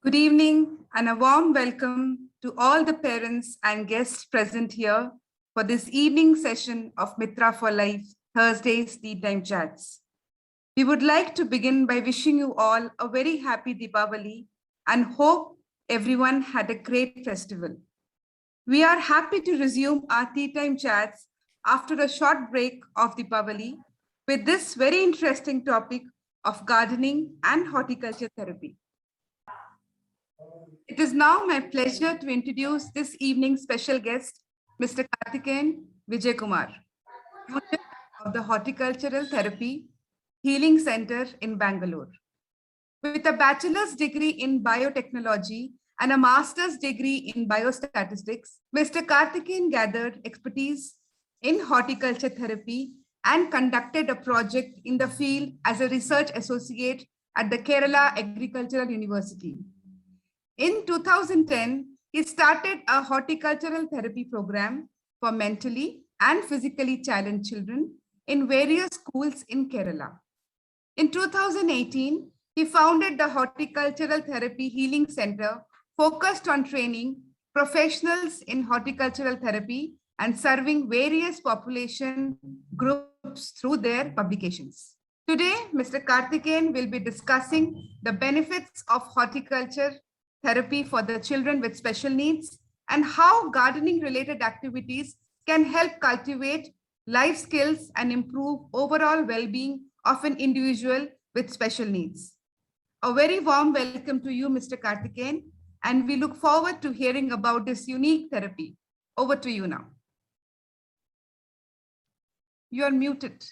Good evening and a warm welcome to all the parents and guests present here for this evening session of Mitra for Life, Thursday's Tea Time Chats. We would like to begin by wishing you all a very happy Deepavali and hope everyone had a great festival. We are happy to resume our Tea Time Chats after a short break of Deepavali with this very interesting topic of gardening and horticulture therapy. It is now my pleasure to introduce this evening's special guest, Mr. Karthikeyan Vijay Kumar, founder of the Horticultural Therapy Healing Center in Bangalore. With a bachelor's degree in biotechnology and a master's degree in biostatistics, Mr. Karthikeyan gathered expertise in horticulture therapy and conducted a project in the field as a research associate at the Kerala Agricultural University. In 2010, he started a horticultural therapy program for mentally and physically challenged children in various schools in Kerala. In 2018, he founded the Horticultural Therapy Healing Center, focused on training professionals in horticultural therapy and serving various population groups through their publications. Today, Mr. Karthikeyan will be discussing the benefits of horticulture therapy for the children with special needs and how gardening related activities can help cultivate life skills and improve overall well-being of an individual with special needs. A very warm welcome to you, Mr. Karthikeyan, and we look forward to hearing about this unique therapy. Over to you now. You are muted.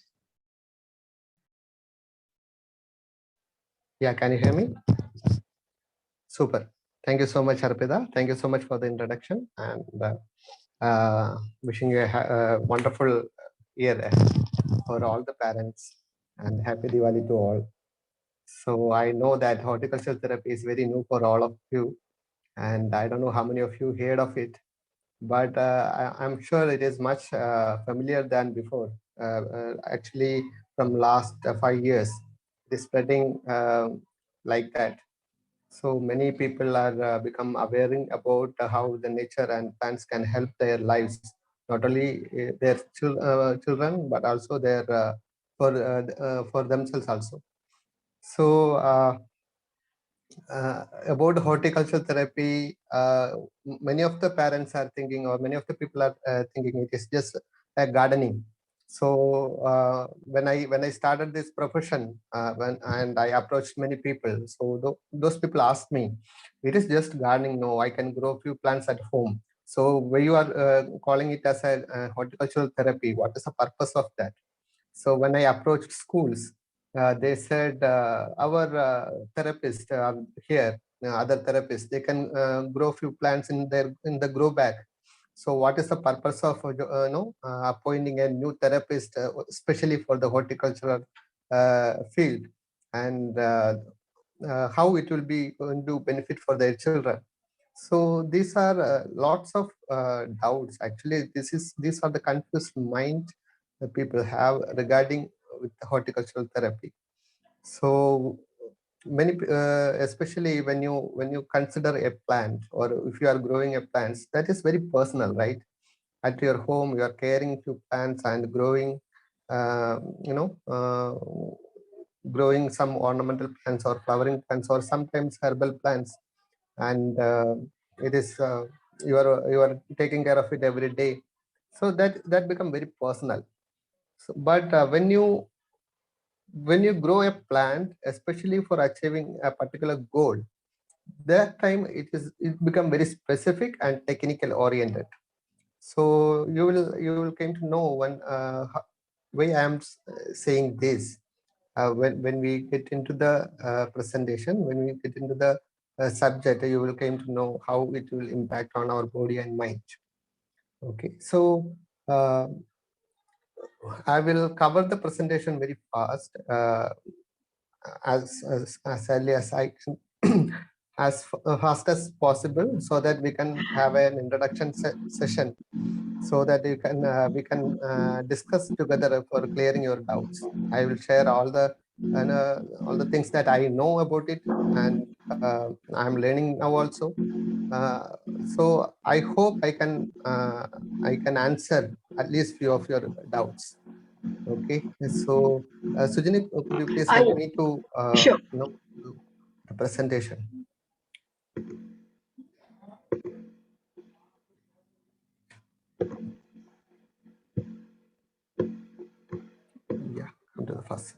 Yeah, can you hear me? Super. Thank you so much, Arpita. Thank you so much for the introduction, and wishing you a wonderful year ahead for all the parents, and happy Diwali to all. So I know that horticultural therapy is very new for all of you, and I don't know how many of you heard of it, but I'm sure it is much familiar than before. Actually, from last 5 years, it is spreading like that. So many people are become aware about how the nature and plants can help their lives, not only their children, but also their for themselves also. So about horticultural therapy, many of the parents are thinking, or many of the people are thinking it is just gardening. So when I started this profession, and I approached many people, so those people asked me, it is just gardening? No, I can grow a few plants at home. So where you are calling it as a horticultural therapy, what is the purpose of that? So when I approached schools, they said our therapists are here, other therapists, they can grow few plants in the grow bag. So what is the purpose of appointing a new therapist, especially for the horticultural field, and how it will be going to benefit for their children? So these are lots of doubts. Actually, these are the confused mind that people have regarding with horticultural therapy. So many, especially when you consider a plant, or if you are growing a plant, that is very personal, right? At your home, you are caring to plants and growing, uh, you know, uh, growing some ornamental plants or flowering plants or sometimes herbal plants, and it is you are taking care of it every day. So that become very personal. So, but when you grow a plant, especially for achieving a particular goal, that time it become very specific and technical oriented. So you will came to know why I am saying this. When we get into the presentation, when we get into the subject, you will came to know how it will impact on our body and mind. Okay, so uh, I will cover the presentation very fast, as early as I can, as fast as possible, so that we can have an introduction session, so that we can discuss together for clearing your doubts. I will share all the things that I know about it, and I'm learning now also. So I hope I can answer at least few of your doubts. Okay, so Sujani, could you please help me to Sure. do the presentation? Yeah, come to the first.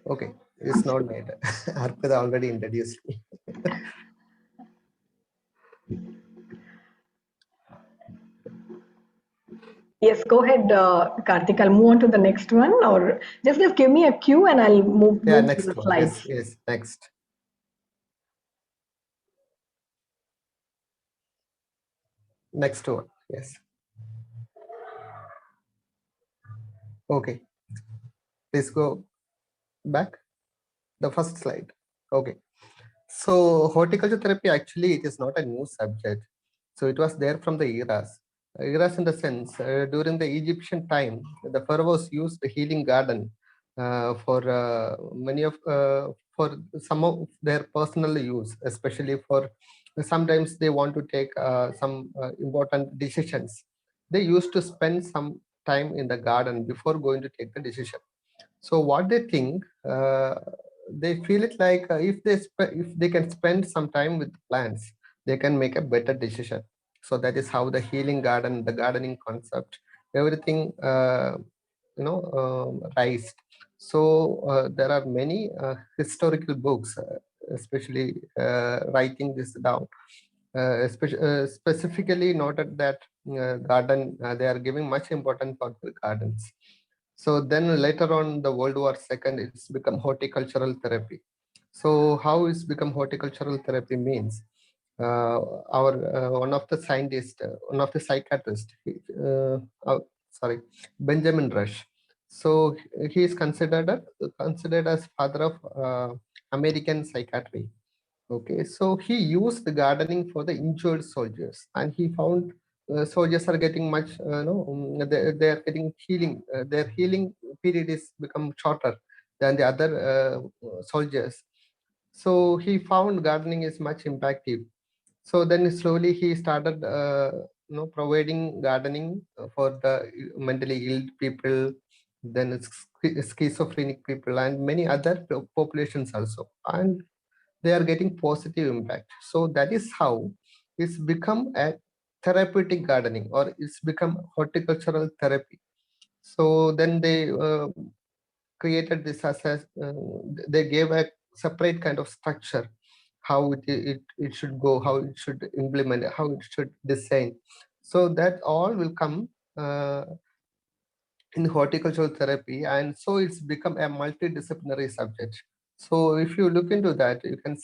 Okay, it's not made. Arpita already introduced me. Yes, go ahead, Karthik. I'll move on to the next one, or just give me a cue and I'll move Yeah, through next the one. slides. Yes, next. Next one. Yes. Okay. Please go back. The first slide. Okay. So horticulture therapy, actually, it is not a new subject. So it was there from the eras. Eras in the sense, during the Egyptian time, the pharaohs used the healing garden for for some of their personal use, especially for sometimes they want to take some important decisions. They used to spend some time in the garden before going to take the decision. So what they think, they feel it like if they can spend some time with plants, they can make a better decision. So that is how the healing garden, the gardening concept, everything raised. So there are many historical books, especially writing this down. Specifically noted that garden, they are giving much importance for the gardens. So then later on, the World War II, it's become horticultural therapy. So how it's become horticultural therapy means, our one of the scientists, one of the psychiatrists, sorry, Benjamin Rush. So he is considered as father of American psychiatry. Okay, so he used the gardening for the injured soldiers, and he found soldiers are getting much, they are getting healing. Their healing period is become shorter than the other soldiers. So he found gardening is much impactful. So then slowly he started, providing gardening for the mentally ill people, then schizophrenic people, and many other populations also. And they are getting positive impact. So that is how it's become a therapeutic gardening, or it's become horticultural therapy. So then they created this as a, they gave a separate kind of structure, how it should go, how it should implement, how it should design. So that all will come in horticultural therapy, and so it's become a multidisciplinary subject. So if you look into that, you can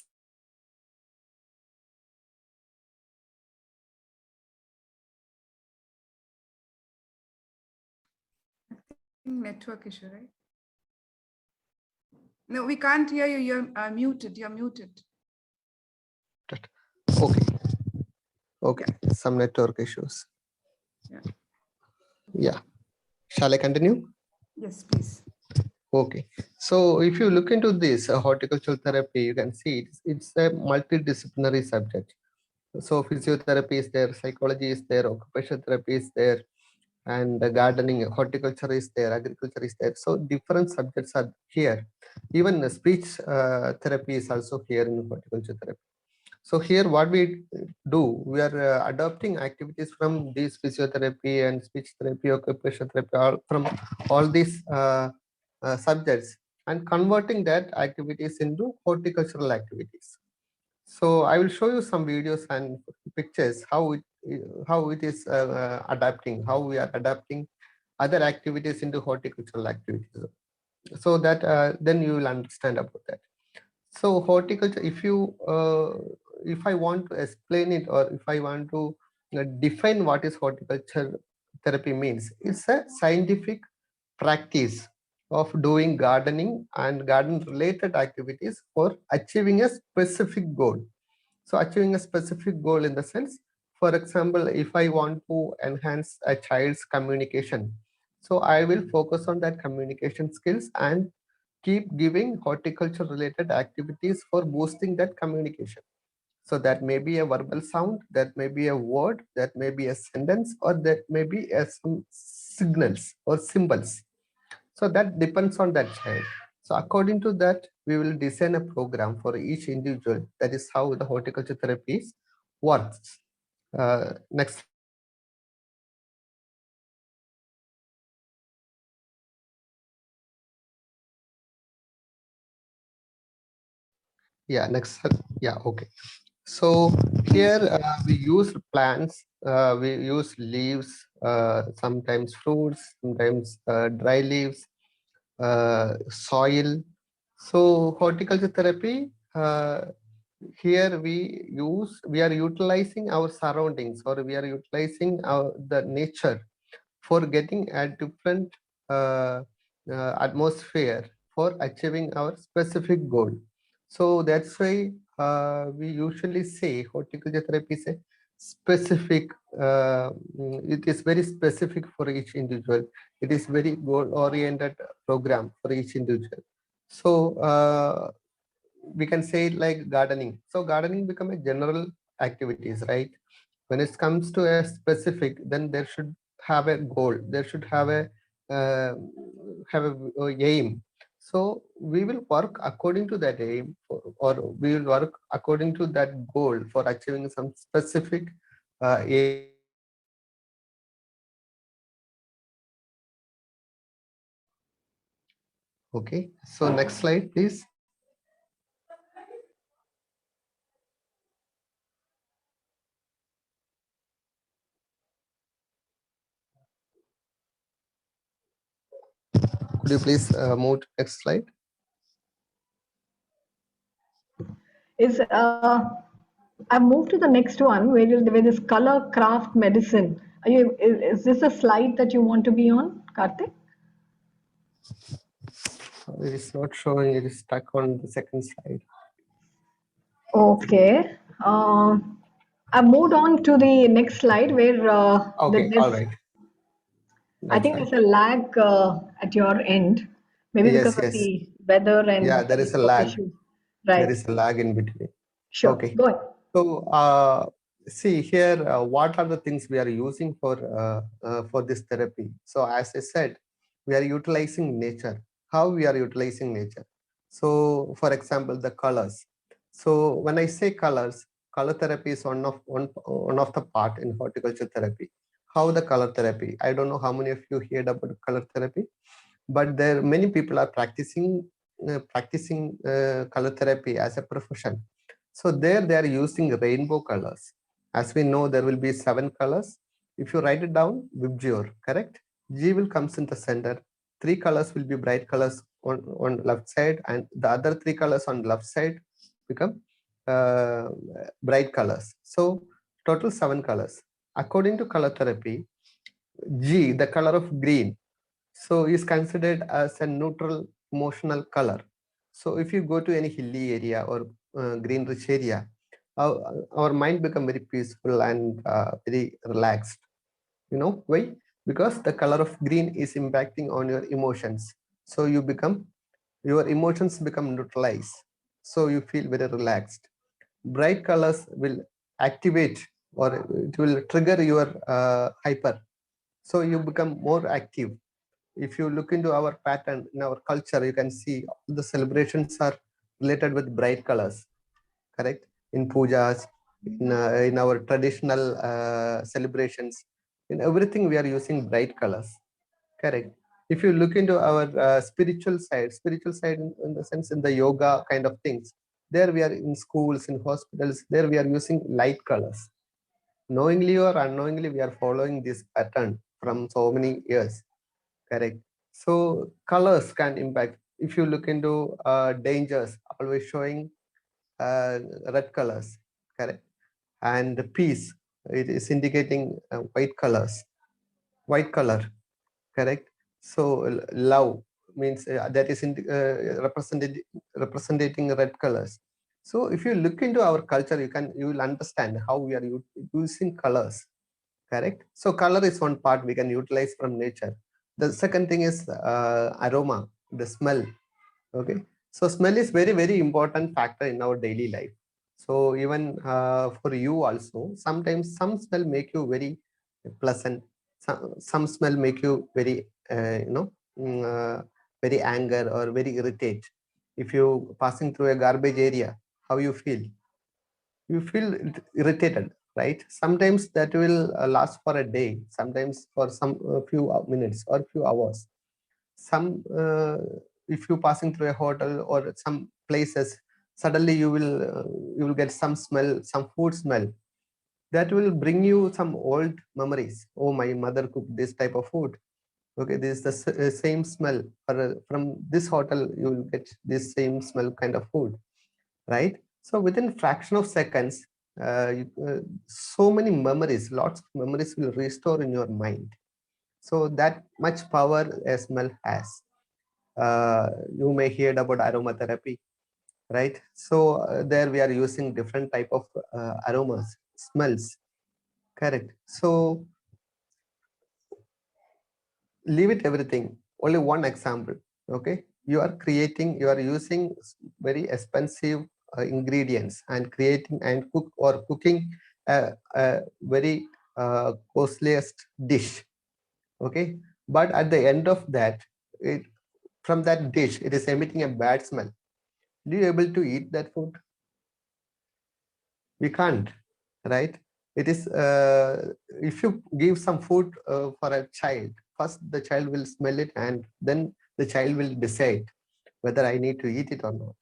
Network issue, right? No, we can't hear you. You're muted. You're muted. okay. Okay, some network issues. Yeah. Shall I continue? Yes, please. Okay. So if you look into this horticultural therapy, you can see it's a multidisciplinary subject. So physiotherapy is there, psychology is there, occupational therapy is there, and gardening, horticulture is there, agriculture is there. So different subjects are here. Even speech therapy is also here in horticulture therapy. So here what we do, we are adopting activities from this physiotherapy and speech therapy, occupational therapy, from all these subjects, and converting that activities into horticultural activities. So I will show you some videos and pictures how it is adapting, how we are adapting other activities into horticultural activities, so that then you will understand about that. So horticulture, if I want to explain it, or if I want to define what is horticulture therapy means, it's a scientific practice of doing gardening and garden related activities for achieving a specific goal. So achieving a specific goal in the sense, for example, if I want to enhance a child's communication, so I will focus on that communication skills and keep giving horticulture related activities for boosting that communication. So that may be a verbal sound, that may be a word, that may be a sentence, or that may be some signals or symbols. So that depends on that child. So according to that, we will design a program for each individual. That is how the horticulture therapies works. Next. Yeah, next. Yeah, okay. So here we use plants, we use leaves, sometimes fruits, sometimes dry leaves, soil. So horticulture therapy, here we are utilizing our surroundings, or we are utilizing the nature for getting a different atmosphere for achieving our specific goal. So that's why we usually say horticulture therapy is a specific, it is very specific for each individual. It is very goal oriented program for each individual. So we can say it like gardening. So gardening become a general activities, right? When it comes to a specific, then there should have a goal, there should uh, have a aim. So we will work according to that aim, or we will work according to that goal for achieving some specific aim. Okay, so next slide please. Could you please move to next slide? Is I've moved to the next one where this color craft medicine. Is this a slide that you want to be on, Karthik? It is not showing, it is stuck on the second slide. Okay. I've moved on to the next slide where Okay, all right. I Next think slide. there's a lag at your end, maybe because Yes, of yes. the weather Yeah, and there is a network lag. issues. There Right. is a lag in between. Sure. Okay. Go ahead. So see here, what are the things we are using for this therapy? So as I said, we are utilizing nature. How we are utilizing nature? So for example, the colors. So when I say colors, color therapy is one of the part in horticulture therapy. How the color therapy? I don't know how many of you heard about color therapy, but there many people are practicing color therapy as a profession. So there they are using rainbow colors. As we know, there will be 7 colors. If you write it down, Vibgyor, correct? G will comes in the center. 3 colors will be bright colors on left side, and the other 3 colors on left side become uh, bright colors. So total 7 colors. According to color therapy, G, the color of green, so is considered as a neutral emotional color. So if you go to any hilly area or green rich area, our mind become very peaceful and very relaxed. You know why? Because the color of green is impacting on your emotions. So your emotions become neutralized. So you feel very relaxed. Bright colors will activate, or it will trigger your hyper. So you become more active. If you look into our pattern in our culture, you can see all the celebrations are related with bright colors, correct? In pujas, in our traditional celebrations, in everything we are using bright colors, correct? If you look into our spiritual side in the sense in the yoga kind of things, there we are in schools, in hospitals, there we are using light colors. Knowingly or unknowingly, we are following this pattern from so many years. Correct. So colors can impact. If you look into dangers, always showing red colors. Correct. And peace, it is indicating white colors. White color. Correct. So love means that is representing red colors. So if you look into our culture, you will understand how we are using colors. Correct. So color is one part we can utilize from nature. The second thing is aroma, the smell. Okay, so smell is very, very important factor in our daily life. So even for you also, sometimes some smell make you very pleasant. Some smell make you very, very anger or very irritate. If you passing through a garbage area, how you feel? You feel irritated, right? Sometimes that will last for a day, sometimes for some few minutes or few hours. Some if you passing through a hotel or some places, suddenly you will get some smell, some food smell that will bring you some old memories. Oh, my mother cooked this type of food. Okay, this is the same smell, or from this hotel you will get this same smell kind of food, right? So within fraction of seconds, so many memories, lots of memories will restore in your mind. So that much power a smell has. You may hear about aromatherapy, right? So there we are using different type of aromas, smells, correct? So leave it everything. Only one example, okay? You are using very expensive ingredients and creating and cooking a very costliest dish, okay? But at the end of that, it from that dish, it is emitting a bad smell. Do you able to eat that food? We can't, right? It is if you give some food for a child, first the child will smell it and then the child will decide whether I need to eat it or not,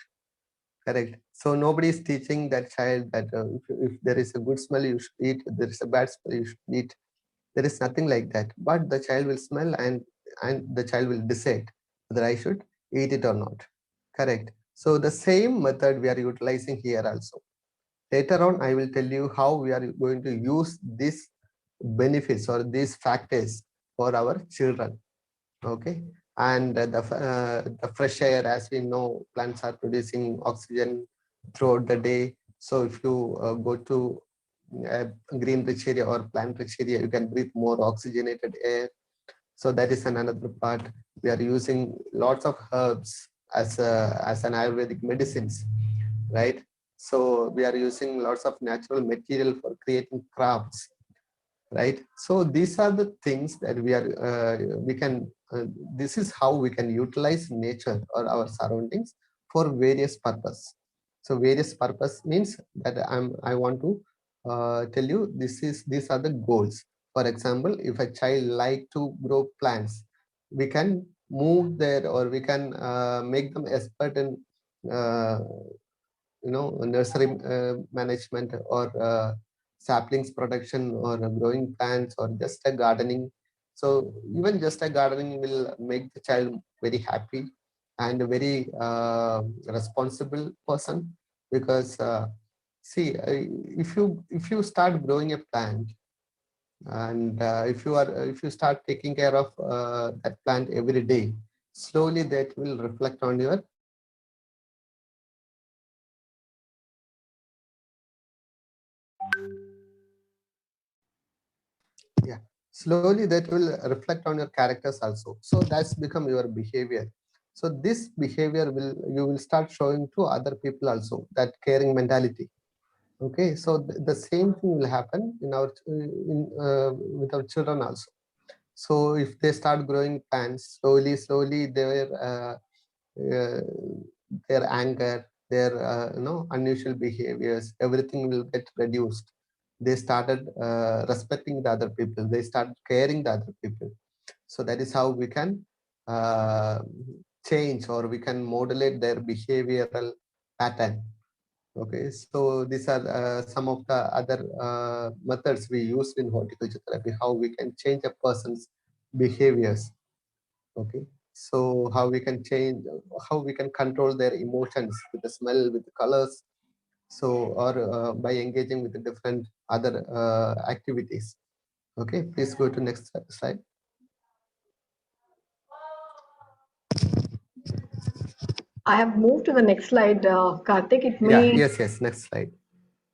correct? So nobody is teaching that child that if there is a good smell you should eat, there is a bad smell you should eat. There is nothing like that, but the child will smell and the child will decide whether I should eat it or not, correct? So the same method we are utilizing here also. Later on, I will tell you how we are going to use these benefits or these factors for our children. Okay, and the fresh air, as we know, plants are producing oxygen throughout the day. So if you go to a green rich area or plant rich area, you can breathe more oxygenated air. So that is another part. We are using lots of herbs as an Ayurvedic medicines, right? So we are using lots of natural material for creating crafts, right? So these are the things that we can this is how we can utilize nature or our surroundings for various purpose. So various purpose means that I want to tell you these are the goals. For example, if a child like to grow plants, we can move there or we can make them expert in uh, nursery management or saplings production or growing plants or just a gardening. So even just a gardening will make the child very happy and a very responsible person, because see, if you start growing a plant and if you start taking care of that plant every day, slowly that will reflect on your. Yeah, slowly that will reflect on your characters also, so that's become your behavior. So this behavior will you will start showing to other people also, that caring mentality. Okay, so the same thing will happen in our with our children also. So if they start growing plants, slowly uh, their anger, their unusual behaviors, everything will get reduced. They started respecting the other people. They started caring the other people. So that is how we can uh, change or we can modulate their behavioral pattern. Okay, so these are some of the other methods we use in horticulture therapy, how we can change a person's behaviors. Okay, so how we can change, how we can control their emotions with the smell, with the colors. So or by engaging with the different other activities. Okay, please go to next slide. I have moved to the next slide, Karthik. It Yeah, may, yes, next slide.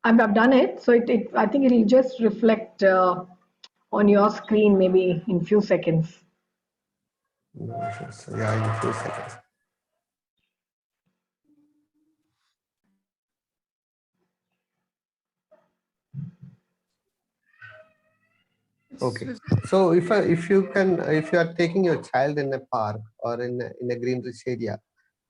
I've done it. So I think it'll just reflect on your screen maybe in few seconds. No, sure. So, yeah, in a few seconds. Okay. So if you can, if you are taking your child in a park or in a green rich area,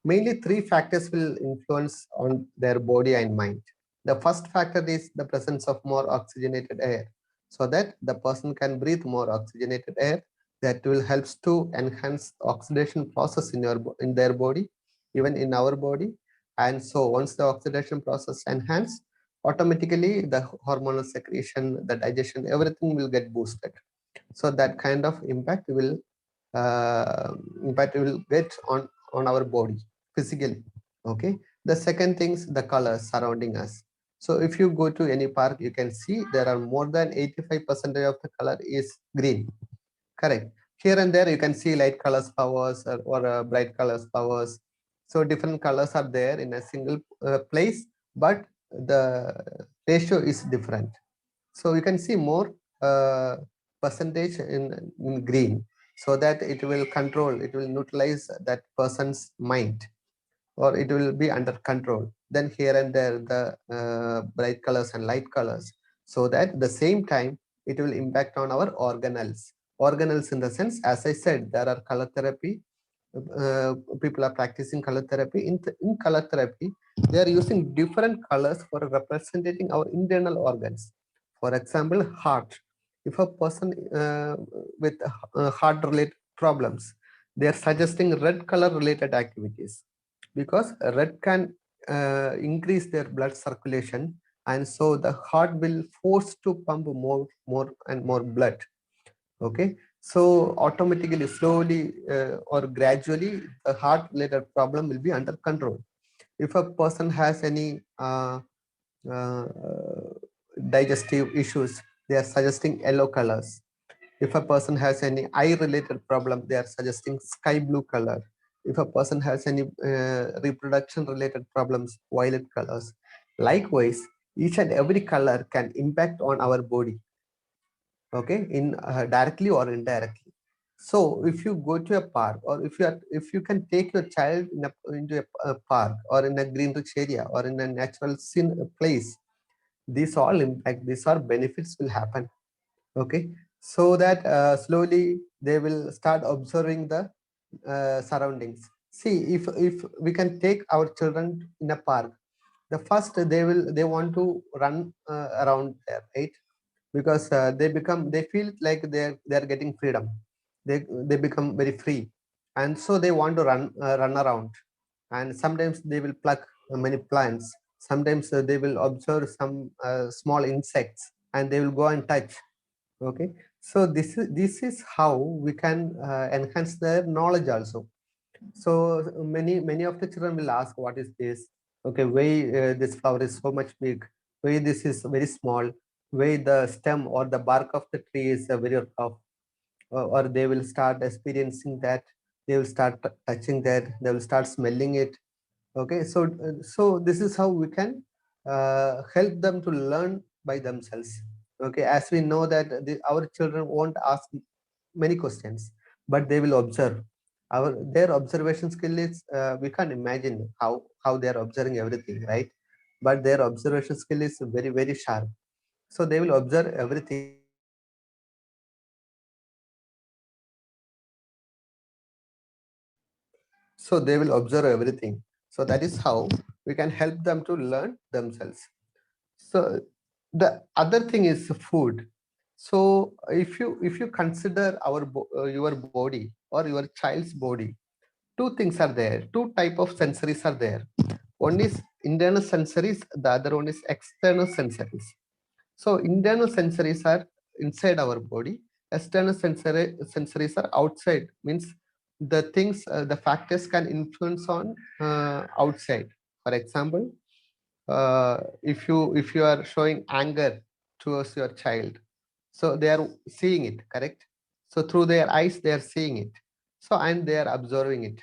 mainly three factors will influence on their body and mind. The first factor is the presence of more oxygenated air, so that the person can breathe more oxygenated air. That will helps to enhance the oxidation process in in their body, even in our body. And so once the oxidation process enhanced, automatically the hormonal secretion, the digestion, everything will get boosted. So that kind of uh, impact will get on our body physically. Okay. The second things, the colors surrounding us. So if you go to any park, you can see there are more than 85% of the color is green. Correct. Here and there you can see light colors flowers, or bright colors flowers. So different colors are there in a single place, but the ratio is different. So you can see more uh, percentage in green, so that it will control, it will neutralize that person's mind, or it will be under control. Then here and there the bright colors and light colors, so that the same time it will impact on our organelles. In the sense, as I said, there are color therapy, people are practicing color therapy. In color therapy, they are using different colors for representing our internal organs. For example, heart. If a person with heart related problems, they are suggesting red color related activities, because red can increase their blood circulation, and so the heart will force to pump more and more blood. Okay. So automatically, slowly, or gradually, the heart related problem will be under control. If a person has any uh, digestive issues, they are suggesting yellow colors. If a person has any eye related problem, they are suggesting sky blue color. If a person has any reproduction related problems, violet colors. Likewise, each and every color can impact on our body, okay, in directly or indirectly. So if you go to a park, or if you can take your child into a park, or in a green rich area, or in a natural scene place, these all impact, these are benefits will happen. Okay. So that slowly they will start observing the surroundings. See, if we can take our children in a park, the first they want to run around there, right? Because they feel like they're getting freedom. They become very free, and so they want to run around. And sometimes they will pluck many plants. Sometimes they will observe some small insects, and they will go and touch. Okay. So this is how we can enhance their knowledge also. So many of the children will ask, what is this? Okay, why this flower is so much big? Why this is very small? Why the stem or the bark of the tree is very rough? Or they will start experiencing that. They will start touching that. They will start smelling it. Okay. So this is how we can help them to learn by themselves. Okay. As we know that our children won't ask many questions, but they will observe. Their observation skill is, we can't imagine how they are observing everything, right? But their observation skill is very, very sharp. So they will observe everything. So they will observe everything. So that is how we can help them to learn themselves. So the other thing is food. So if you consider your body or your child's body, two things are there. Two type of sensories are there. One is internal sensories. The other one is external sensories. So internal sensories are inside our body. External sensories are outside. Means the things, the factors can influence on outside. For example, if you are showing anger towards your child, so they are seeing it, correct? So through their eyes they are seeing it. So and they are observing it,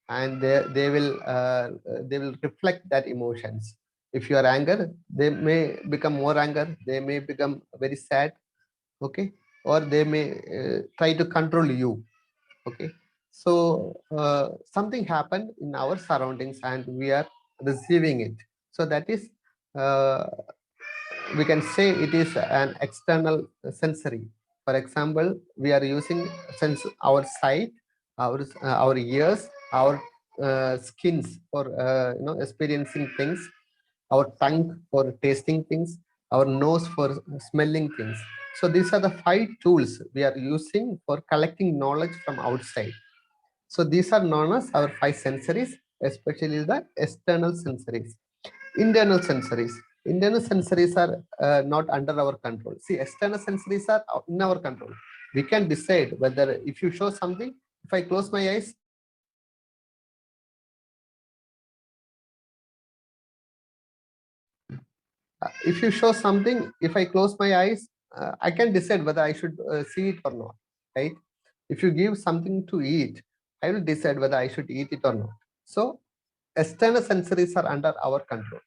and they will reflect that emotions. If you are anger, they may become more anger, they may become very sad. Okay. Or they may try to control you. Okay. So something happened in our surroundings and we are receiving it. So that is, uh, we can say it is an external sensory For example, we are using sense our sight, our ears, our skins for experiencing things, our tongue for tasting things, our nose for smelling things. So these are the 5 tools we are using for collecting knowledge from outside. So these are known as our 5 sensories, especially the external sensories. Internal sensories. Internal sensories are not under our control. See, external sensories are in our control. We can decide whether if you show something, if I close my eyes, if you show something, if I close my eyes, I can decide whether I should see it or not, right? If you give something to eat, I will decide whether I should eat it or not. So external sensories are under our control,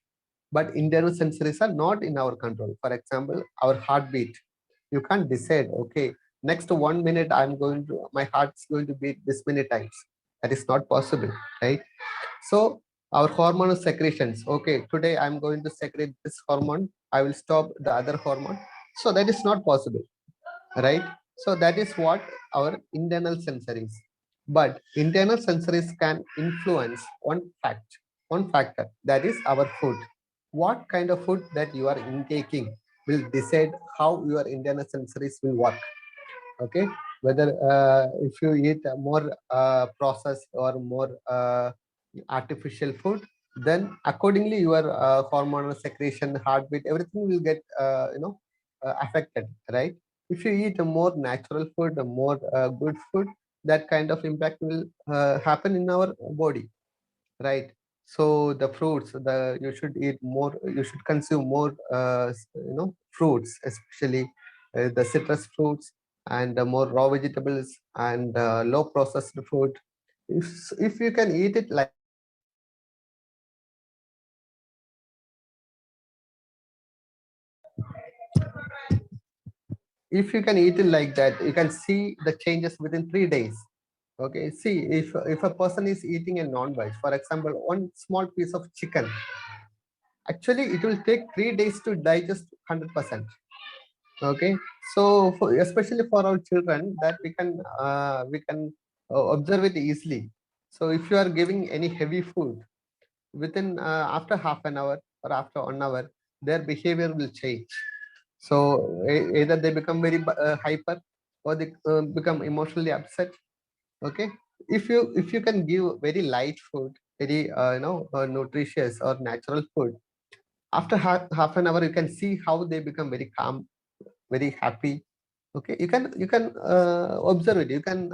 but internal sensories are not in our control. For example, our heartbeat. You can't decide, okay, next 1 minute my heart's going to beat this many times. That is not possible, right? So our hormonal secretions, okay, today I'm going to secrete this hormone, I will stop the other hormone. So that is not possible, right? So that is what our internal sensories. But internal sensories can influence one factor, that is our food. What kind of food that you are intaking will decide how your internal sensories will work. Okay, whether if you eat more processed or more artificial food, then accordingly your hormonal secretion, heartbeat, everything will get affected, right? If you eat a more natural food, a more good food, that kind of impact will happen in our body, right? So the fruits, you should eat more, you should consume more fruits, especially the citrus fruits, and more raw vegetables, and low processed food. If you can eat it like, if you can eat it like that, you can see the changes within 3 days. Okay, see, if a person is eating a non-veg, for example, one small piece of chicken, actually it will take 3 days to digest 100%. Okay, so especially for our children, that we can observe it easily. So if you are giving any heavy food, within after half an hour or after 1 hour, their behavior will change. So either they become very hyper, or they become emotionally upset. Okay, if you can give very light food, very nutritious or natural food, after half an hour you can see how they become very calm, very happy. Okay, you can observe it, you can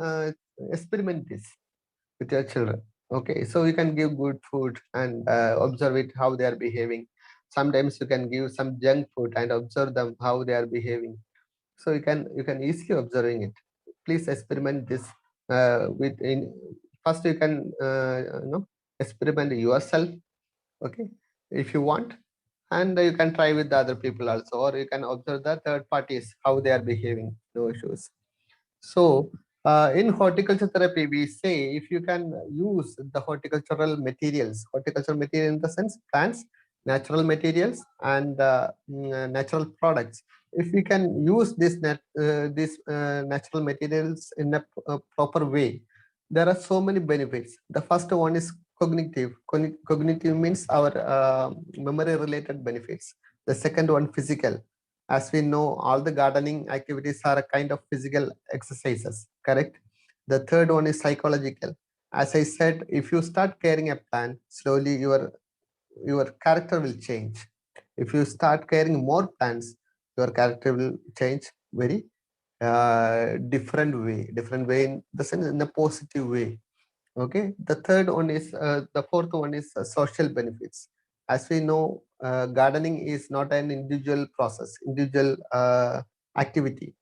experiment this with your children. Okay, so you can give good food and observe it, how they are behaving. Sometimes you can give some junk food and observe them, how they are behaving. So you can easily observing it. Please experiment this with in first you can experiment yourself. Okay, if you want, and you can try with the other people also, or you can observe the third parties, how they are behaving. No issues. So in horticulture therapy, we say if you can use the horticultural material in the sense plants, natural materials, and natural products. If we can use these natural materials in a proper way, there are so many benefits. The first one is cognitive. Cognitive means our memory related benefits. The second one, physical. As we know, all the gardening activities are a kind of physical exercises, correct? The third one is psychological. As I said, if you start caring a plant, slowly your character will change. If you start caring more plants, your character will change very different way in the sense, in a positive way. Okay, the fourth one is social benefits. As we know, gardening is not an individual process, individual activity.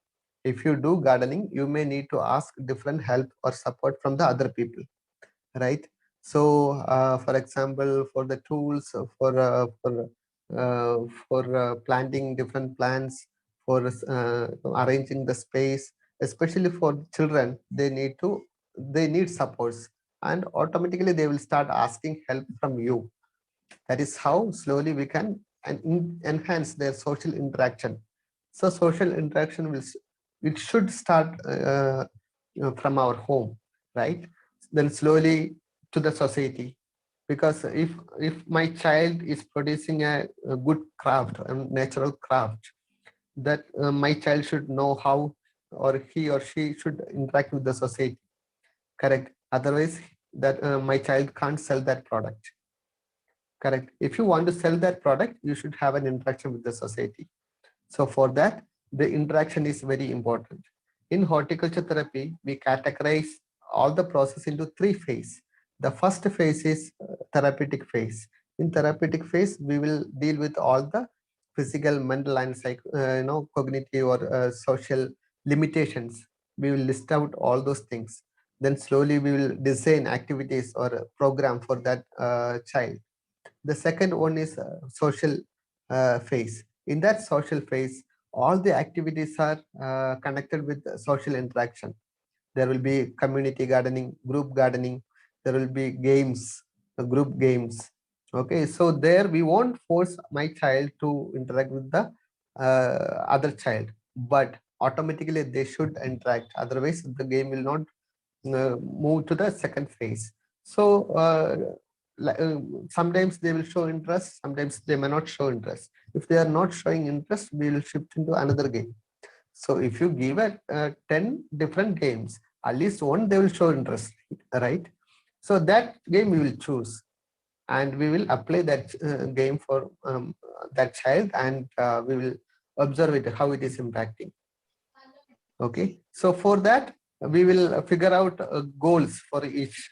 If you do gardening, you may need to ask different help or support from the other people, right? So for example, for the tools, for planting different plants, for arranging the space, especially for children, they need supports, and automatically they will start asking help from you. That is how slowly we can enhance their social interaction. So social interaction it should start from our home, right? Then slowly to the society. Because if my child is producing a good craft, a natural craft, that my child should know how, or he or she should interact with the society, correct? Otherwise, that my child can't sell that product, correct? If you want to sell that product, you should have an interaction with the society. So for that, the interaction is very important. In horticulture therapy, we categorize all the process into 3 phases. The first phase is therapeutic phase. In therapeutic phase, we will deal with all the physical, mental, and cognitive or social limitations. We will list out all those things. Then slowly we will design activities or a program for that child. The second one is social phase. In that social phase, all the activities are connected with social interaction. There will be community gardening, group gardening, there will be games, group games. Okay, so there we won't force my child to interact with the other child, but automatically they should interact. Otherwise, the game will not move to the second phase. So sometimes they will show interest, sometimes they may not show interest. If they are not showing interest, we will shift into another game. So if you give it 10 different games, at least one they will show interest, right? So that game we will choose, and we will apply that game for that child, and we will observe it, how it is impacting. Okay, so for that we will figure out goals for each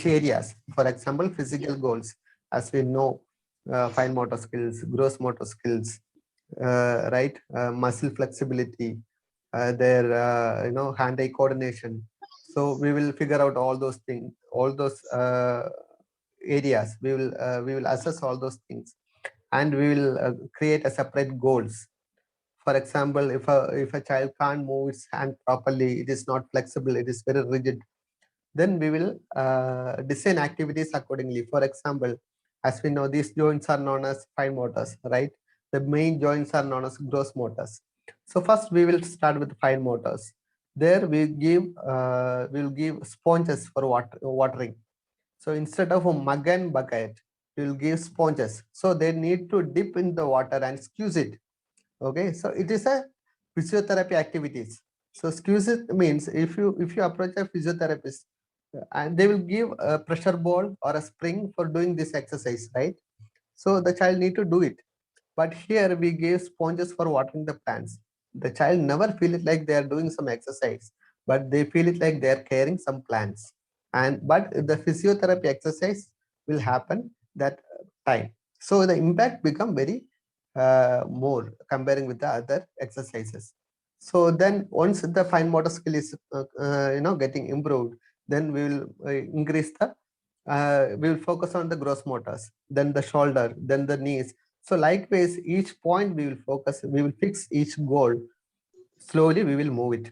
areas. For example, physical goals, as we know, fine motor skills, gross motor skills, right? Muscle flexibility, their hand-eye coordination. So we will figure out all those things, all those areas. We will assess all those things, and we will create a separate goals. For example, if a child can't move its hand properly, it is not flexible, it is very rigid, then we will design activities accordingly. For example, as we know, these joints are known as fine motors, right? The main joints are known as gross motors. So first we will start with fine motors. There we will give sponges for watering. So instead of a mug and bucket, we will give sponges. So they need to dip in the water and squeeze it. Okay, so it is a physiotherapy activities. So squeeze it means if you approach a physiotherapist, and they will give a pressure ball or a spring for doing this exercise, right? So the child need to do it. But here we give sponges for watering the plants. The child never feel it like they are doing some exercise, but they feel it like they are caring some plants. And but the physiotherapy exercise will happen that time. So the impact become very more comparing with the other exercises. So then once the fine motor skill is getting improved, then we will increase the we will focus on the gross motors, then the shoulder, then the knees. So likewise, each point we will focus, we will fix each goal. Slowly we will move it.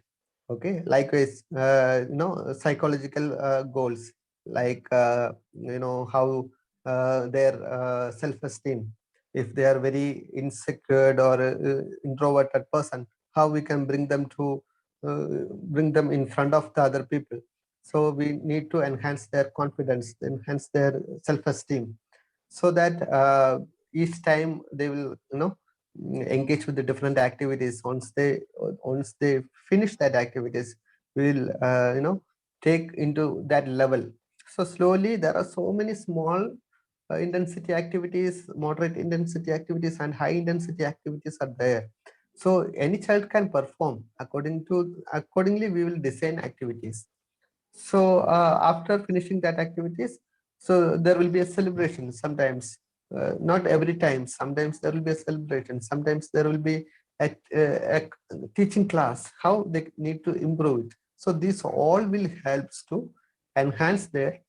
Okay, likewise, psychological goals, like how their self-esteem. If they are very insecure or introverted person, how we can bring them in front of the other people. So we need to enhance their confidence, enhance their self-esteem, so that each time they will engage with the different activities. Once they finish that activities, we will take into that level. So slowly there are so many small intensity activities, moderate intensity activities, and high intensity activities are there. So any child can perform accordingly. We will design activities. So after finishing that activities, so there will be a celebration. Sometimes, not every time. Sometimes there will be a celebration. Sometimes there will be a teaching class, how they need to improve it. So this all will helps to enhance their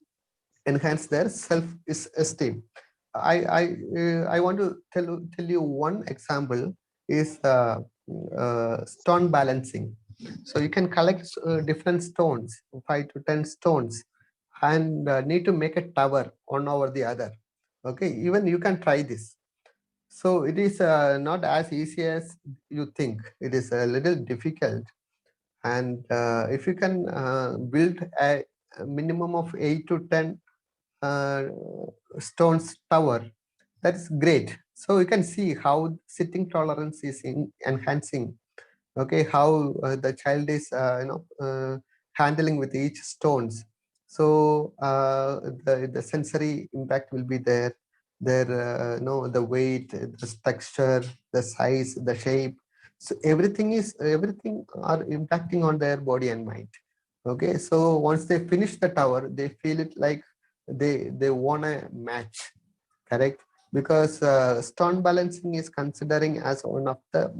self-esteem. I want to tell you one example is stone balancing. So you can collect different stones, 5 to 10 stones, and need to make a tower one over the other. Okay, even you can try this. So it is not as easy as you think. It is a little difficult. And if you can build a minimum of 8 to 10 uh, stones tower, that's great. So you can see how sitting tolerance is enhancing. Okay, how the child is handling with each stones. So the sensory impact will be there. Their the weight, the texture, the size, the shape. So everything are impacting on their body and mind. Okay, so once they finish the tower, they feel it like they won a match, correct? Because stone balancing is considering as one of the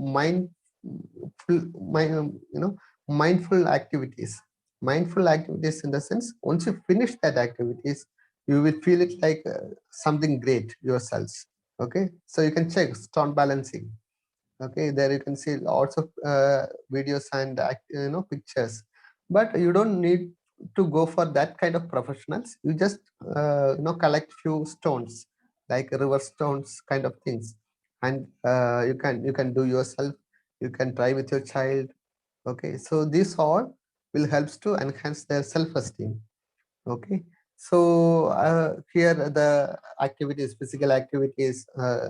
mindful activities. Mindful activities in the sense, once you finish that activities, you will feel it like something great yourselves. Okay, so you can check stone balancing. Okay, there you can see lots of videos and pictures, but you don't need to go for that kind of professionals. You just collect few stones, like river stones kind of things, and you can do yourself. You can try with your child. Okay, so this all will helps to enhance their self-esteem. Okay, so here the activities, physical activities,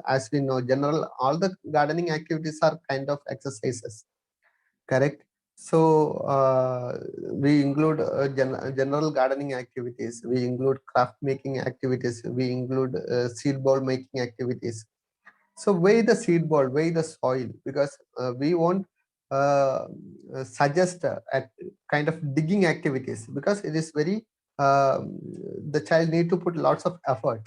as we know, general, all the gardening activities are kind of exercises, correct? So we include general gardening activities, we include craft making activities, we include seed ball making activities. So weigh the seed ball, weigh the soil, because we won't suggest at kind of digging activities, because it is very the child need to put lots of effort,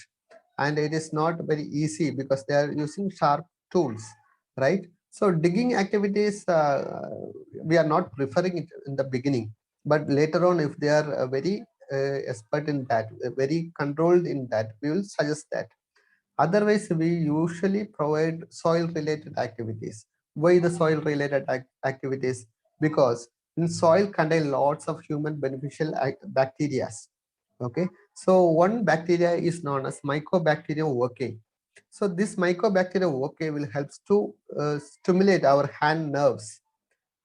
and it is not very easy because they are using sharp tools, right? So digging activities, we are not preferring it in the beginning, but later on, if they are very expert in that, very controlled in that, we will suggest that. Otherwise, we usually provide soil related activities. Why the soil related activities? Because in soil contain lots of human beneficial bacteria. Okay, so one bacteria is known as Mycobacterium vaccae. So this Mycobacterium vaccae will help to stimulate our hand nerves,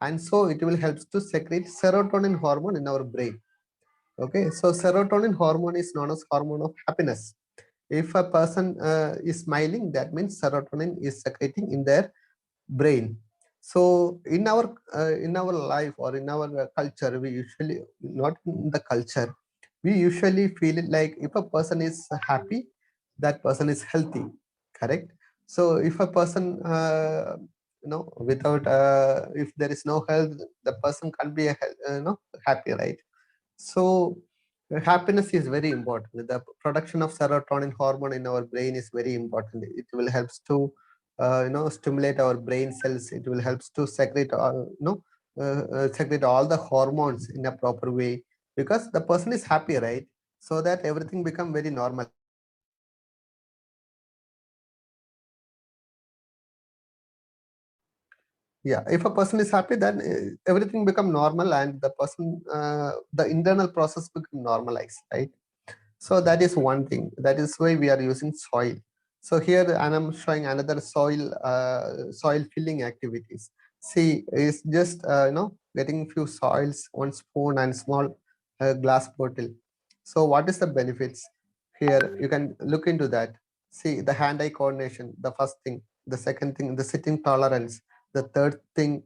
and so it will help to secrete serotonin hormone in our brain. Okay, so serotonin hormone is known as hormone of happiness. If a person is smiling, that means serotonin is secreting in their brain. So in our life, or in our culture, we usually, not in the culture, we usually feel it like if a person is happy, that person is healthy, correct? So if a person without if there is no health, the person can't be happy, right? So happiness is very important. The production of serotonin hormone in our brain is very important. It will helps to stimulate our brain cells. It will helps to secrete secrete all the hormones in a proper way, because the person is happy, right? So that everything become very normal. Yeah, if a person is happy, then everything become normal, and the person the internal process become normalized, right? So that is one thing. That is why we are using soil. So here, and I'm showing another soil filling activities. See, it's just getting few soils, one spoon and small glass bottle. So what is the benefits? Here you can look into that. See the hand-eye coordination, the first thing. The second thing, the sitting tolerance. The third thing,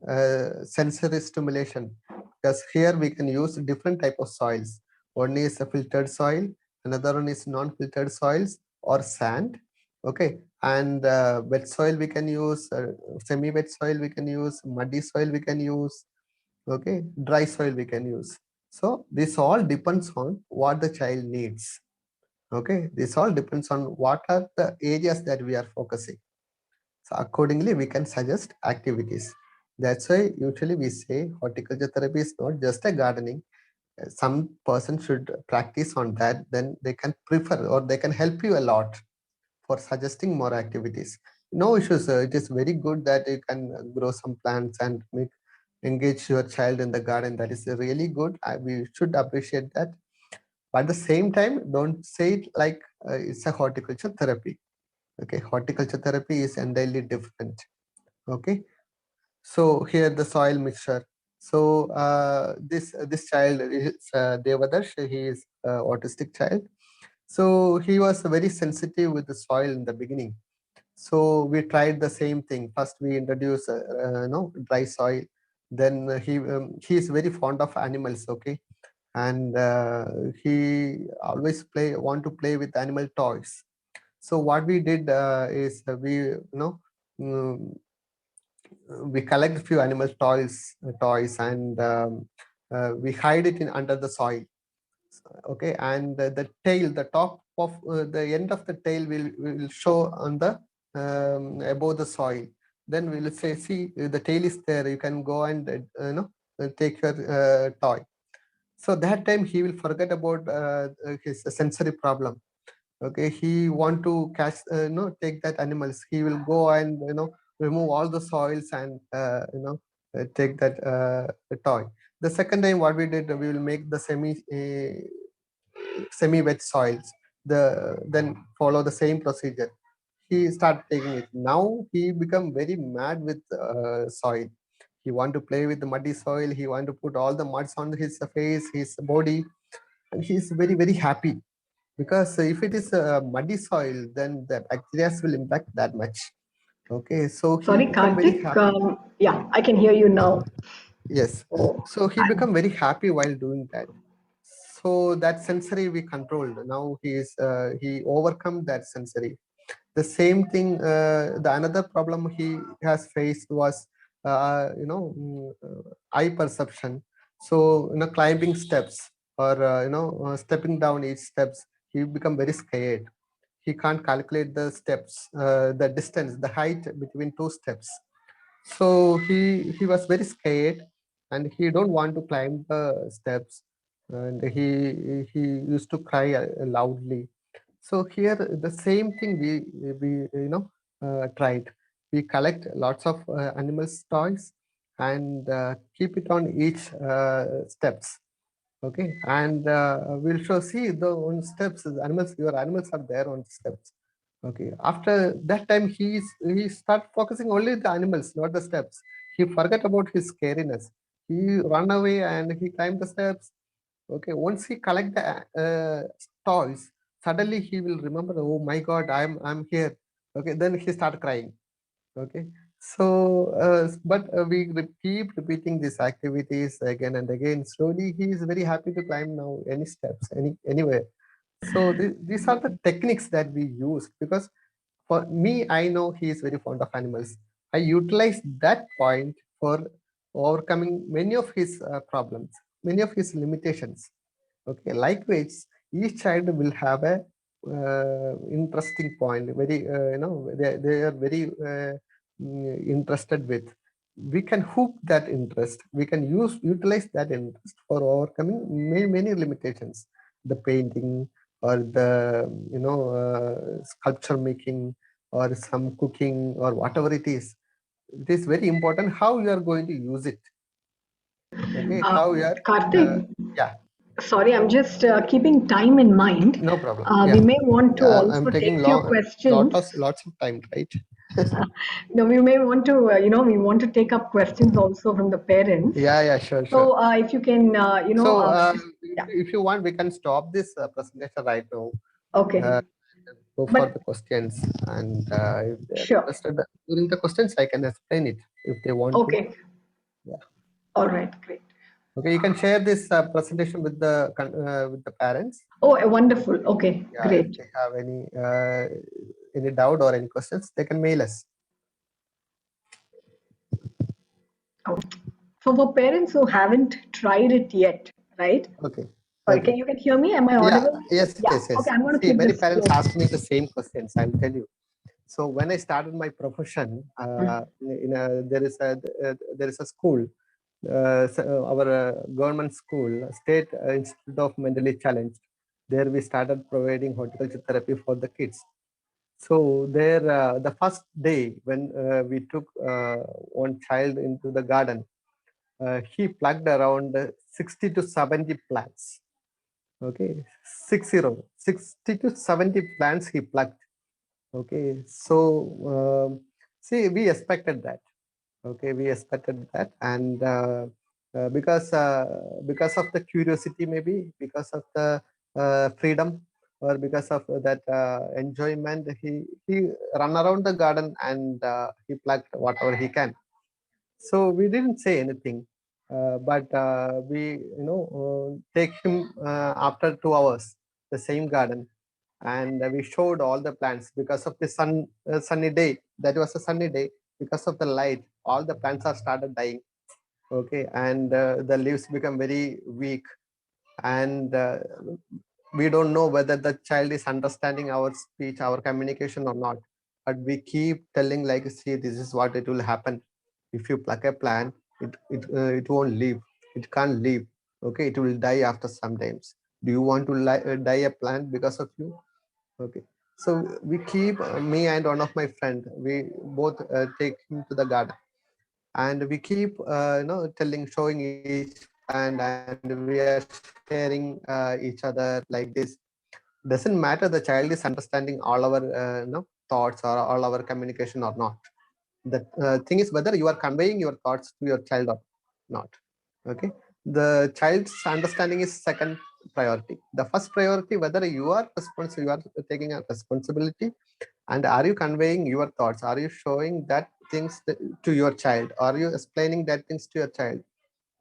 sensory stimulation. Because here we can use different type of soils. One is a filtered soil, another one is non-filtered soils or sand. Okay, and wet soil we can use, semi-wet soil we can use, muddy soil we can use. Okay, dry soil we can use. So this all depends on what the child needs. Okay, this all depends on what are the areas that we are focusing. So accordingly we can suggest activities. That's why usually we say horticulture therapy is not just a gardening. Some person should practice on that, then they can prefer, or they can help you a lot for suggesting more activities. No issues. It is very good that you can grow some plants and engage your child in the garden. That is really good. We should appreciate that. But at the same time, don't say it like it's a horticulture therapy. Okay, horticulture therapy is entirely different. Okay, so here the soil mixture. So this child is Devadarsh. He is autistic child. So he was very sensitive with the soil in the beginning. So we tried the same thing. First, we introduced dry soil. Then he is very fond of animals. Okay, and he always want to play with animal toys. So what we did is mm, we collect a few animal toys, and we hide it in under the soil. Okay, and the tail, the top of the end of the tail will show on the above the soil. Then we'll say, see, the tail is there, you can go and take your toy. So that time he will forget about his sensory problem. Okay, he want to catch take that animals. He will go and remove all the soils and take that toy. The second time what we did, we will make the semi wet soils, then follow the same procedure. He start taking it. Now he become very mad with soil. He want to play with the muddy soil. He want to put all the muds on his face, his body, and he's very very happy. Because if it is a muddy soil, then the bacteria will impact that much. Okay, so he Sorry, become very Karthik. happy. Yeah, I can hear you now. Yes, Oh, so he become very happy while doing that. So that sensory we controlled. Now he overcome that sensory. The same thing, the another problem he has faced was eye perception. So climbing steps, or stepping down each steps, he become very scared. He can't calculate the steps, the distance, the height between two steps. So he was very scared, and he don't want to climb the steps, and he used to cry loudly. So here the same thing we tried. We collect lots of animals toys, and keep it on each steps. Okay, and we'll show, see the on steps, the animals, your animals are there on steps. Okay, after that time he start focusing only the animals, not the steps. He forget about his scariness. He run away and he climb the steps. Okay, once he collect the toys, suddenly he will remember, oh my god, I'm here. Okay, then he start crying. Okay, so but keep repeating these activities again and again. Slowly he is very happy to climb now any steps, anywhere. So these are the techniques that we use. Because for me, I know he is very fond of animals. I utilize that point for overcoming many of his problems, many of his limitations. Okay, likewise, each child will have a interesting point. Very, they are very interested with. We can hook that interest. We can utilize that interest for overcoming many limitations. The painting, or the sculpture making, or some cooking, or whatever it is. It is very important how you are going to use it. Okay, how you are. Karthik, Yeah, sorry, I'm just keeping time in mind. no problem. We Yeah. may want to Yeah, I'm also taking take few questions. lots of time, right? No, we may want to, we want to take up questions also from the parents. Yeah, sure, sure. So, if you can, So, yeah, if you want, we can stop this presentation right now. okay. Uh, Go for But the questions, and if they are sure, interested during the questions, I can explain it if they want to. okay, Yeah. all right, great. Okay, you can share this presentation with the parents. Oh, wonderful. Okay, Yeah, if great. they have any doubt or any questions, they can mail us. Oh. So, for parents who haven't tried it yet, right? Okay. Sorry, Okay. you can hear me? Am I Yeah. audible? Yes. Yeah. Yes. Yes. Okay, I'm going to See, keep many this parents close. ask me the same questions. I'll tell you. So when I started my profession, there is a school, our government school, State Institute of Mentally Challenged. There we started providing horticulture therapy for the kids. So there, the first day when we took one child into the garden, he plugged around 60 to 70 plants. Okay, 60 to 70 plants he plugged. Okay, so see, we expected that. Okay, we expected that, and because of the curiosity, maybe because of the freedom, or because of that enjoyment, he run around the garden and he plucked whatever he can. So we didn't say anything, but we take him after 2 hours, the same garden, and we showed all the plants because of the sunny day. That was a sunny day. Because of the light, all the plants are started dying. Okay, and the leaves become very weak, and we don't know whether the child is understanding our speech, our communication or not. But we keep telling like, see, this is what it will happen if you pluck a plant. It won't live. It can't live. Okay, it will die after some times. Do you want to die a plant because of you? Okay, so we keep me and one of my friend, we both take him to the garden, and we keep showing each plant, and we are sharing each other like this. Doesn't matter the child is understanding all our thoughts or all our communication or not. The thing is whether you are conveying your thoughts to your child or not. Okay, the child's understanding is second priority. The first priority, whether you are responsible, you are taking a responsibility, and are you conveying your thoughts, are you showing that things to your child, are you explaining that things to your child.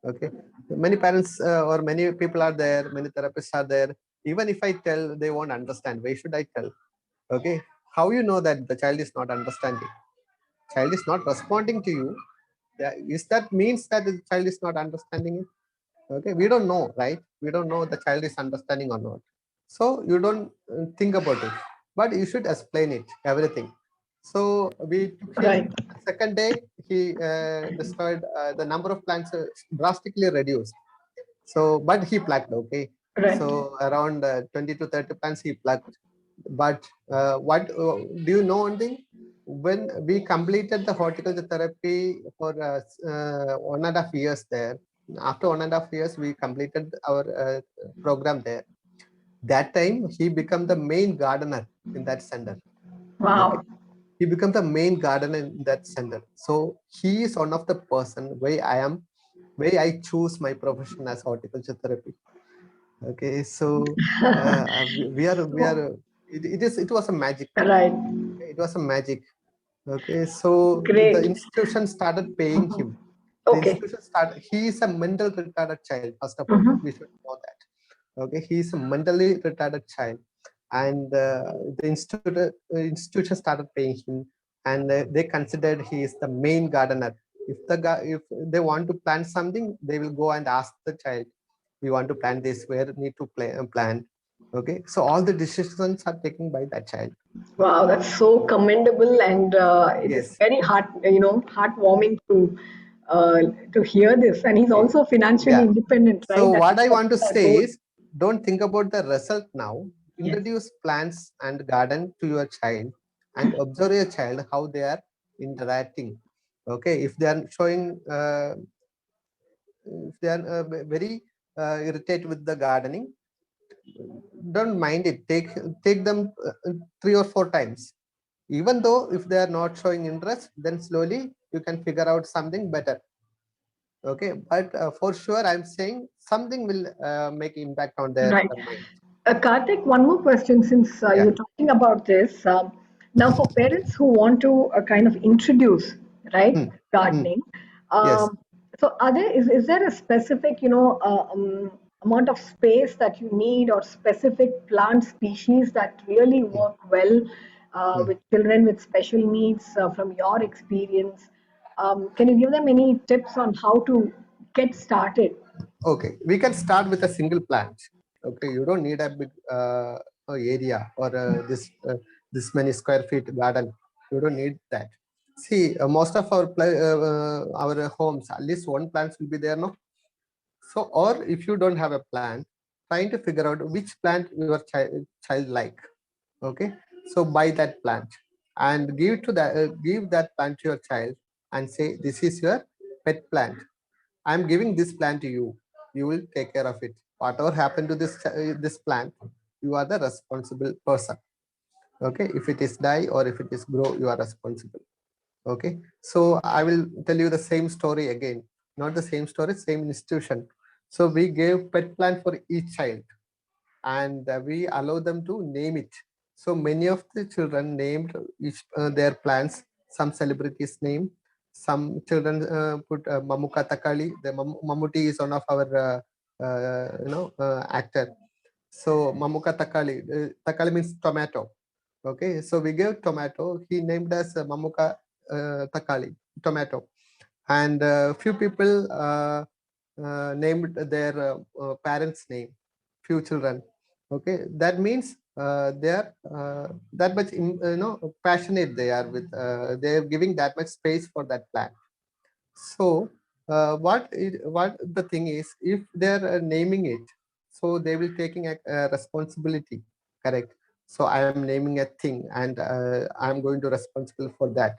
Okay, many parents or many people are there, many therapists are there. Even if I tell, they won't understand. Why should I tell? Okay, how you know that the child is not understanding? Child is not responding to you. Is that means that the child is not understanding it? Okay, we don't know, right? We don't know the child is understanding or not. So you don't think about it, but you should explain it, everything. So we took him. Right. Second day, he destroyed the number of plants drastically reduced. So but he plucked. Okay, Right. so around 20 to 30 plants he plucked. But what do you know one thing? When we completed the horticulture therapy for 1.5 years there, after 1.5 years we completed our program there. That time he became the main gardener in that center. Okay, Wow. he became the main gardener in that center. So he is one of the person why I choose my profession as horticulture therapy. Okay, so we are it was a magic. Right. It was a magic. Okay, so the Great. institution started paying him. The Okay. institution started. He is a mental retarded child. First of all, Mhm. we should know that. Okay, he is a mentally retarded child, and the institution started paying him, and they considered he is the main gardener. If they want to plant something, they will go and ask the child, we want to plant this, where need to plant. Okay, so all the decisions are taken by that child. Wow, that's so commendable, and it is Yes. very heartwarming to hear this. And he's also financially Yeah. independent, right? So That what I that's want to our say goal. is, don't think about the result now. Yes. Introduce plants and garden to your child, and observe your child how they are interacting. Okay, if they are showing, if they are very irritated with the gardening, don't mind it. Take them 3 or 4 times. Even though if they are not showing interest, then slowly you can figure out something better. Okay, but for sure I'm saying something will make impact on their Right. mind. Karthik, one more question since Yeah. you're talking about this. Now, for parents who want to kind of introduce, right, Hmm. Hmm. gardening, Yes. so is there a specific, amount of space that you need, or specific plant species that really Hmm. work well Hmm. with children with special needs from your experience? Can you give them any tips on how to get started? Okay, we can start with a single plant. Okay, you don't need a big area, or this many square feet garden. You don't need that. See, most of our homes, at least one plant will be there, no? So, or if you don't have a plant, trying to figure out which plant your child like. Okay, so buy that plant and give that plant to your child, and say, this is your pet plant. I'm giving this plant to you. You will take care of it. Whatever happened to this plant, you are the responsible person. Okay, if it is die or if it is grow, you are responsible. Okay, so I will tell you the same story again, not the same story, same institution. So we gave pet plan for each child, and we allow them to name it. So many of the children named each their plants. Some celebrities name. Some children put Mamuka Takali. The Mamuti is one of our actor. So Mamuka Takali. Takali means tomato. Okay, so we gave tomato. He named as Mamuka Takali, tomato, and few people named their parents' name. Few children. Okay, that means they are that much passionate they are with. They are giving that much space for that plant. So what the thing is, if they're naming it, so they will taking a responsibility, correct? So I am naming a thing, and I'm going to responsible for that.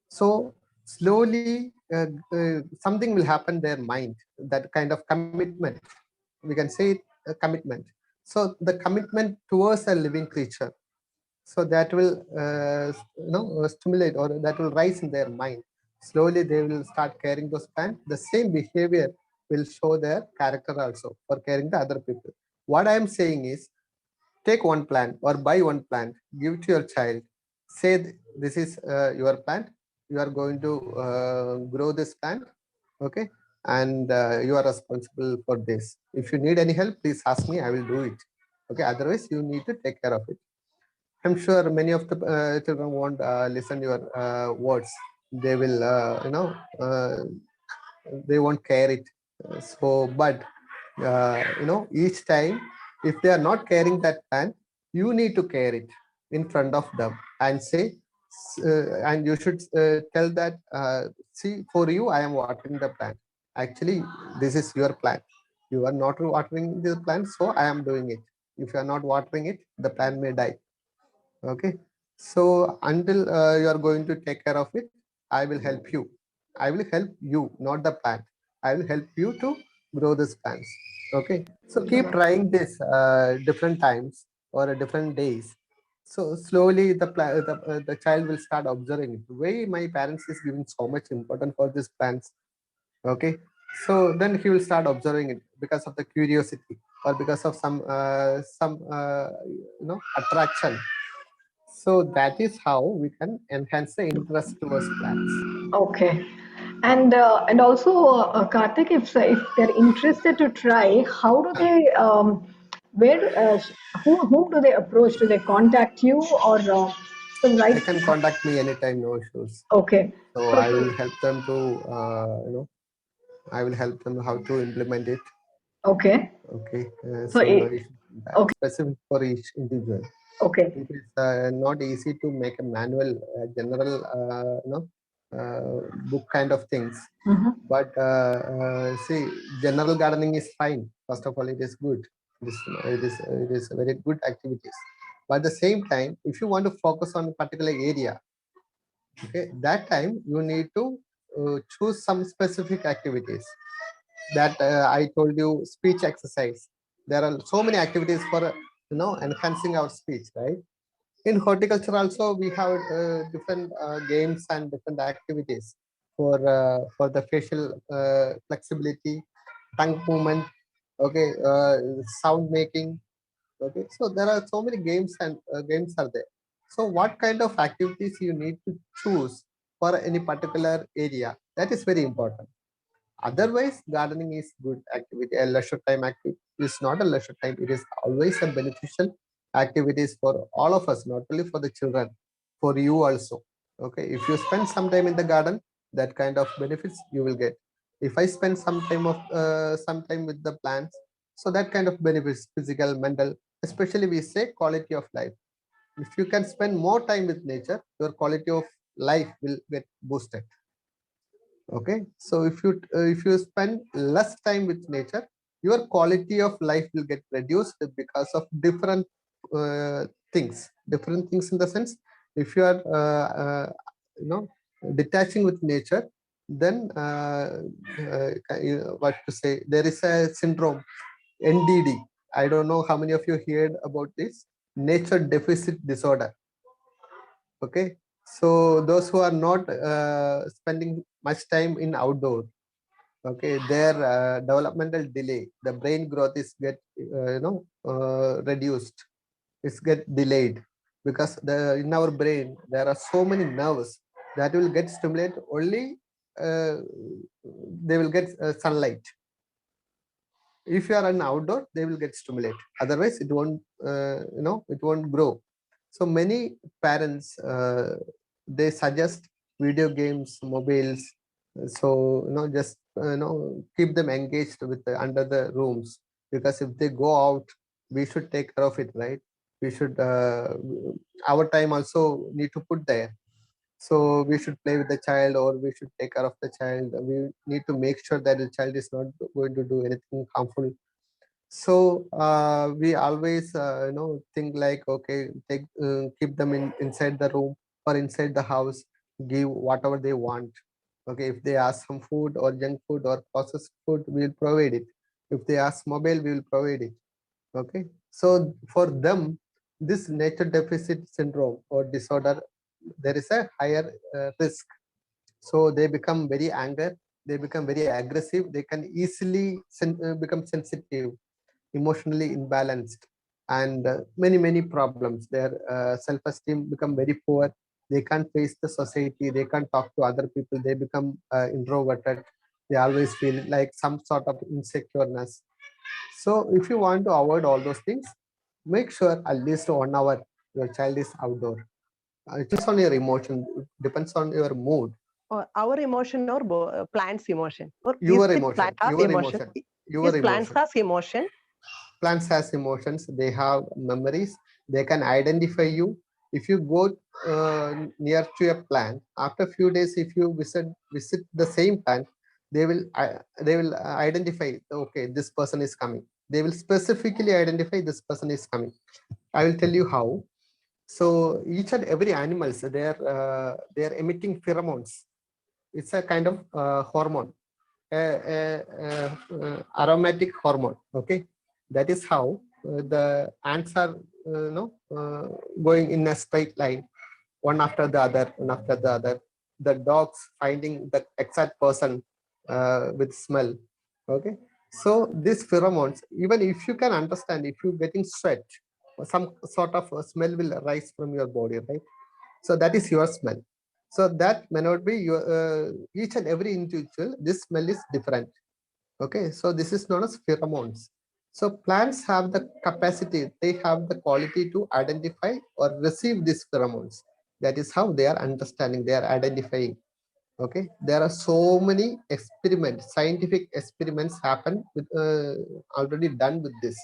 So slowly something will happen their mind, that kind of commitment, we can say it, a commitment. So the commitment towards a living creature, so that will stimulate, or that will rise in their mind. Slowly they will start caring those plants. The same behavior will show their character also for caring the other people. What I am saying is, take one plant or buy one plant, give it to your child, say this is your plant, you are going to grow this plant. Okay, and you are responsible for this. If you need any help, please ask me, I will do it. Okay, otherwise you need to take care of it. I'm sure many of the children won't listen your words. They will, they won't care it. So, but each time, if they are not carrying that plant, you need to care it in front of them and say, and you should tell that, see, for you, I am watering the plant. Actually, this is your plant. You are not watering the plant, so I am doing it. If you are not watering it, the plant may die. Okay, so until you are going to take care of it, I will help you. I will help you, not the plant. I will help you to grow these plants. Okay, so keep trying this different times or different days. So slowly the child will start observing it. Why my parents is giving so much importance for these plants. Okay, so then he will start observing it because of the curiosity, or because of some attraction. So that is how we can enhance the interest towards plants. Okay. And also, Karthik, if they're interested to try, how do they where whom do they approach? Do they contact you or because They right? can contact me anytime, no issues. Okay. So I will help them to, I will help them how to implement it. Okay. Okay, So so no issue. okay. Specific for each individual. Okay. It is not easy to make a manual, general, book kind of things. Mhm. But see, general gardening is fine. First of all, it is good. It is very good activities. But at the same time, if you want to focus on a particular area, okay, that time you need to choose some specific activities. That I told you, speech exercise. There are so many activities for enhancing our speech, right? In horticulture also we have different games and different activities for the facial flexibility, tongue movement, okay, sound making. Okay, so there are so many games, and games are there. So what kind of activities you need to choose for any particular area, that is very important. Otherwise, gardening is good activity. A leisure time activity is not a leisure time. It is always a beneficial activities for all of us, not only for the children, for you also. Okay, if you spend some time in the garden, that kind of benefits you will get. If I spend some time with the plants, so that kind of benefits, physical, mental, especially we say quality of life. If you can spend more time with nature, your quality of life will get boosted. Okay, so if you spend less time with nature, your quality of life will get reduced because of different things in the sense, if you are you know detaching with nature, then what to say, there is a syndrome, NDD. I don't know how many of you heard about this, nature deficit disorder. Okay, so those who are not spending much time in outdoor, okay, their developmental delay, the brain growth is get reduced, it's get delayed, because in our brain there are so many nerves that will get stimulated only uh, they will get sunlight. If you are an outdoor, they will get stimulated, otherwise it won't it won't grow. So many parents they suggest video games, mobiles, so just keep them engaged with under the rooms, because if they go out, we should take care of it, right? We should our time also need to put there, so we should play with the child, or we should take care of the child. We need to make sure that the child is not going to do anything harmful. So we always think like, okay, take keep them inside the room or inside the house, give whatever they want. Okay, if they ask some food or junk food or processed food, we will provide it. If they ask mobile, we will provide it. Okay, so for them, this nature deficit syndrome or disorder, there is a higher risk. So they become very anger, they become very aggressive, they can easily become sensitive, emotionally imbalanced, and many problems. Their self-esteem become very poor. They can't face the society, they can't talk to other people, they become introverted. They always feel like some sort of insecureness. So if you want to avoid all those things, make sure at least 1 hour your child is outdoor. It is on your emotion, it depends on your mood. Or our emotion or plant's emotion? Or Your is it emotion, plant has your emotion? emotion, your Is plants emotion. has emotion? Plants has emotions, they have memories, they can identify you. If you go near to a plant, after a few days, if you visit the same plant, they will identify, okay, this person is coming. They will specifically identify this person is coming. I will tell you how. So each and every animals, they are emitting pheromones. It's a kind of hormone, aromatic hormone. Okay, that is how the ants are going in a straight line, one after the other, one after the other. The dogs finding the exact person with smell. Okay, so these pheromones, even if you can understand, if you're getting sweat, some sort of a smell will arise from your body, right? So that is your smell. So that may not be your each and every individual, this smell is different. Okay, so this is known as pheromones. So plants have the capacity, they have the quality to identify or receive these pheromones. That is how they are understanding, they are identifying. Okay, there are so many experiments, scientific experiments happen with already done with this.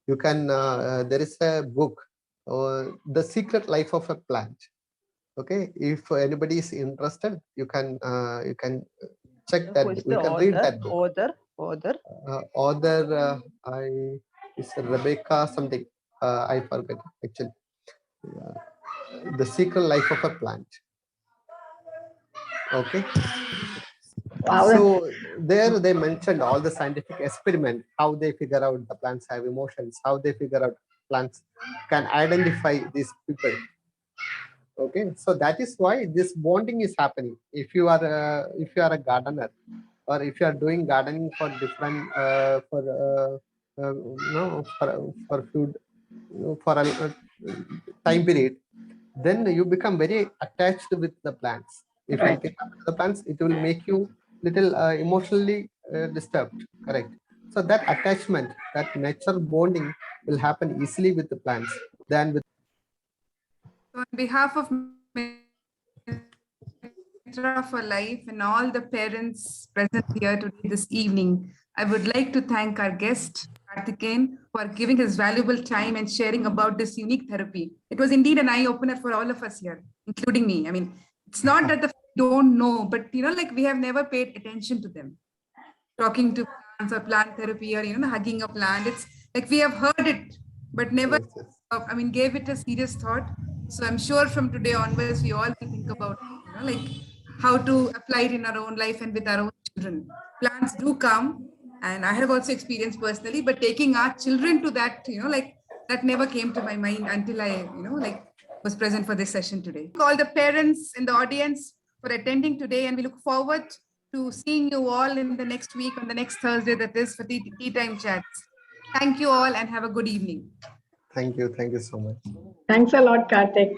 You can there is a book, The Secret Life of a Plant. Okay, if anybody is interested, you can check that Who book. is the You can read author? that book. Author? Author, I is Rebecca something. I forget actually. The Secret Life of a Plant. Okay, Wow, so that's there they mentioned all the scientific experiment, how they figure out the plants have emotions, how they figure out plants can identify these people. Okay, so that is why this bonding is happening. If you are a gardener, or if you are doing gardening for different for food, for a time period, then you become very attached with the plants. If you right. take up the plants, it will make you little emotionally disturbed, correct? So that attachment, that natural bonding will happen easily with the plants than with. So on behalf of Mitra for Life and all the parents present here today this evening, I would like to thank our guest, Karthikeyan, for giving his valuable time and sharing about this unique therapy. It was indeed an eye-opener for all of us here, including me. I mean, it's not that the don't know, but like we have never paid attention to them. Talking to plants or plant therapy, or hugging a plant. It's like we have heard it, but never, Yes, yes. gave it a serious thought. So I'm sure from today onwards, we all will think about, like how to apply it in our own life and with our own children. Plants do come, and I have also experienced personally, but taking our children to that, like that never came to my mind until I, like was present for this session today. All the parents in the audience for attending today, and we look forward to seeing you all in the next week on the next Thursday, that is for tea time chats. Thank you all and have a good evening. Thank you so much. Thanks a lot, Karthik.